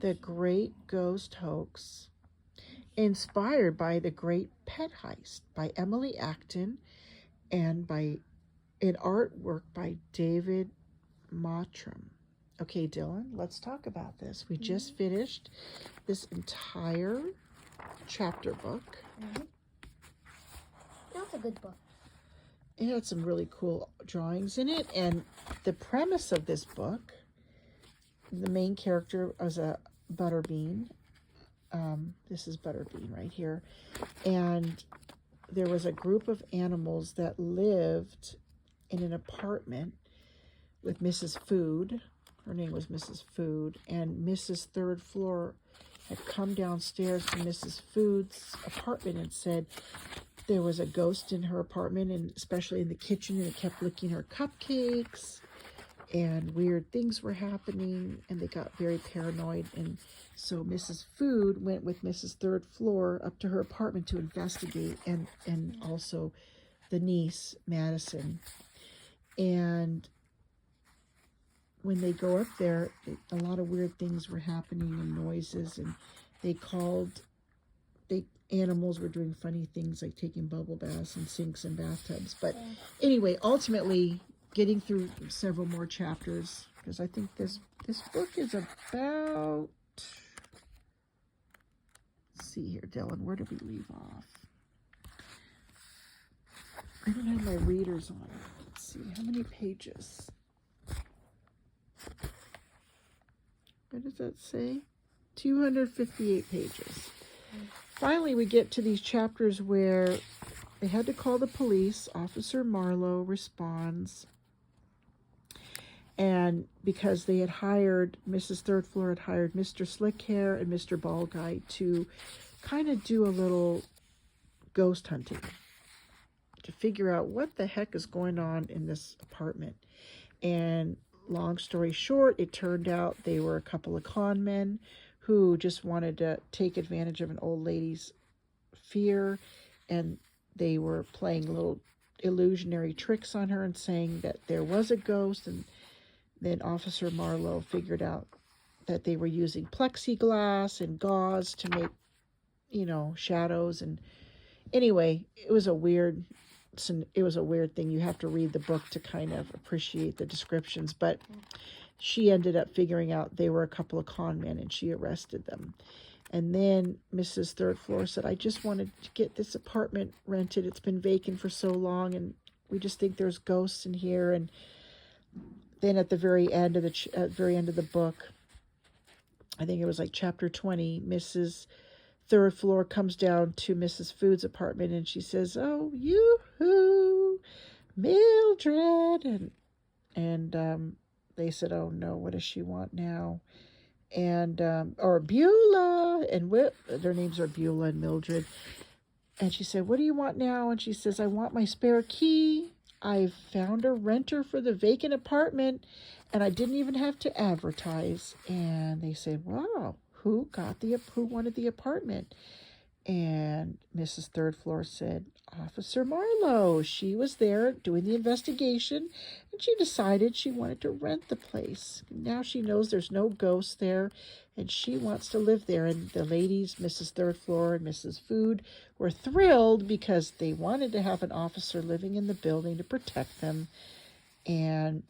The Great Ghost Hoax, inspired by The Great Pet Heist by Emily Acton and by an artwork by David Mottram. Okay, Dylan, let's talk about this. We just finished this entire chapter book. That's a good book. It had some really cool drawings in it, and the premise of this book, the main character was a butterbean. This is butterbean right here, and there was a group of animals that lived in an apartment with Mrs. Food. Her name was Mrs. Food, and Mrs. Third Floor had come downstairs to Mrs. Food's apartment and said there was a ghost in her apartment, and especially in the kitchen, and it kept licking her cupcakes, and weird things were happening, and they got very paranoid. And so Mrs. Food went with Mrs. Third Floor up to her apartment to investigate, and also the niece, Madison. And when they go up there, a lot of weird things were happening and noises, and animals were doing funny things like taking bubble baths in sinks and bathtubs. But anyway, ultimately getting through several more chapters, because I think this book is about, let's see here, Dylan, where did we leave off? I don't have my readers on. Let's see, how many pages? What does that say? 258 pages. Finally, we get to these chapters where they had to call the police. Officer Marlowe responds. And because they had hired, Mrs. Third Floor had hired Mr. Slickhair and Mr. Ball Guy to kind of do a little ghost hunting to figure out what the heck is going on in this apartment. And long story short, it turned out they were a couple of con men who just wanted to take advantage of an old lady's fear, and they were playing little illusionary tricks on her and saying that there was a ghost. And then Officer Marlowe figured out that they were using plexiglass and gauze to make, shadows. And anyway, it was a weird thing. You have to read the book to kind of appreciate the descriptions, but she ended up figuring out they were a couple of con men, and she arrested them. And then Mrs. Third Floor said, I just wanted to get this apartment rented. It's been vacant for so long, and we just think there's ghosts in here. And then at the very end of the book, I think it was like chapter 20, Mrs. Third Floor comes down to Mrs. Food's apartment, and she says, oh, yoo-hoo, Mildred. And they said, oh no, what does she want now? And or Beulah, and their names are Beulah and Mildred. And she said, what do you want now? And she says, I want my spare key. I've found a renter for the vacant apartment, and I didn't even have to advertise. And they said, wow, who wanted the apartment? And Mrs. Third Floor said, Officer Marlowe. She was there doing the investigation, and she decided she wanted to rent the place. Now she knows there's no ghosts there, and she wants to live there. And the ladies, Mrs. Third Floor and Mrs. Food, were thrilled because they wanted to have an officer living in the building to protect them. And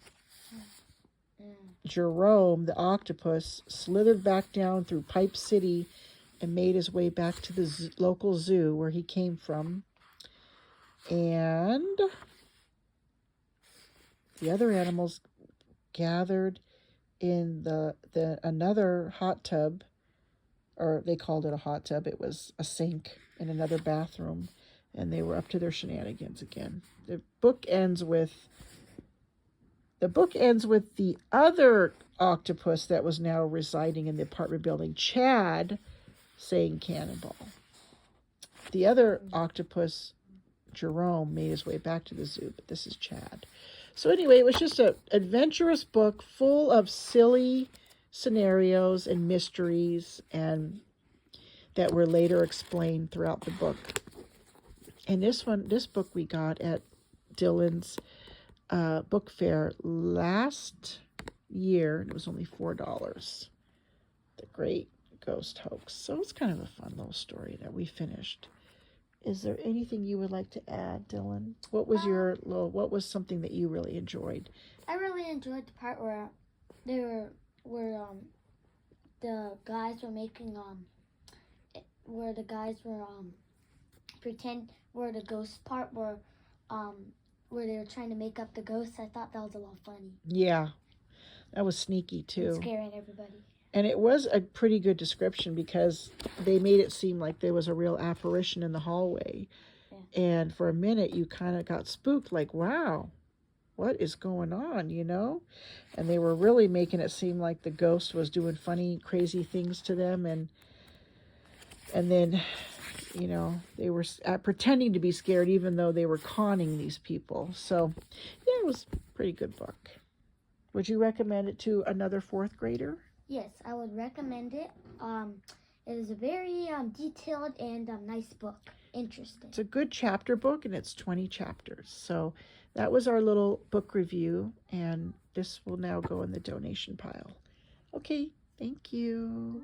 Jerome, the octopus, slithered back down through Pipe City and made his way back to the local zoo where he came from. And the other animals gathered in another hot tub, or they called it a hot tub. It was a sink in another bathroom, and they were up to their shenanigans again. The book ends with the other octopus that was now residing in the apartment building, Chad, saying cannonball. The other octopus, Jerome, made his way back to the zoo, but this is Chad. So anyway, it was just an adventurous book full of silly scenarios and mysteries, and that were later explained throughout the book. And this book we got at Dylan's book fair last year, and it was only $4. The Great great ghost hoax. So it's kind of a fun little story that we finished. Is there anything you would like to add, Dylan? What was what was something that you really enjoyed? I really enjoyed the part where the guys were making where the guys were where the ghost part where they were trying to make up the ghosts. I thought that was a lot funny. Yeah, that was sneaky too. And scaring everybody. And it was a pretty good description because they made it seem like there was a real apparition in the hallway. Yeah. And for a minute, you kind of got spooked, like, wow, what is going on, you know? And they were really making it seem like the ghost was doing funny, crazy things to them. And then, you know, they were pretending to be scared, even though they were conning these people. So, yeah, it was a pretty good book. Would you recommend it to another fourth grader? Yes, I would recommend it. It is a very detailed and nice book. Interesting. It's a good chapter book, and it's 20 chapters. So that was our little book review, and this will now go in the donation pile. Okay, thank you.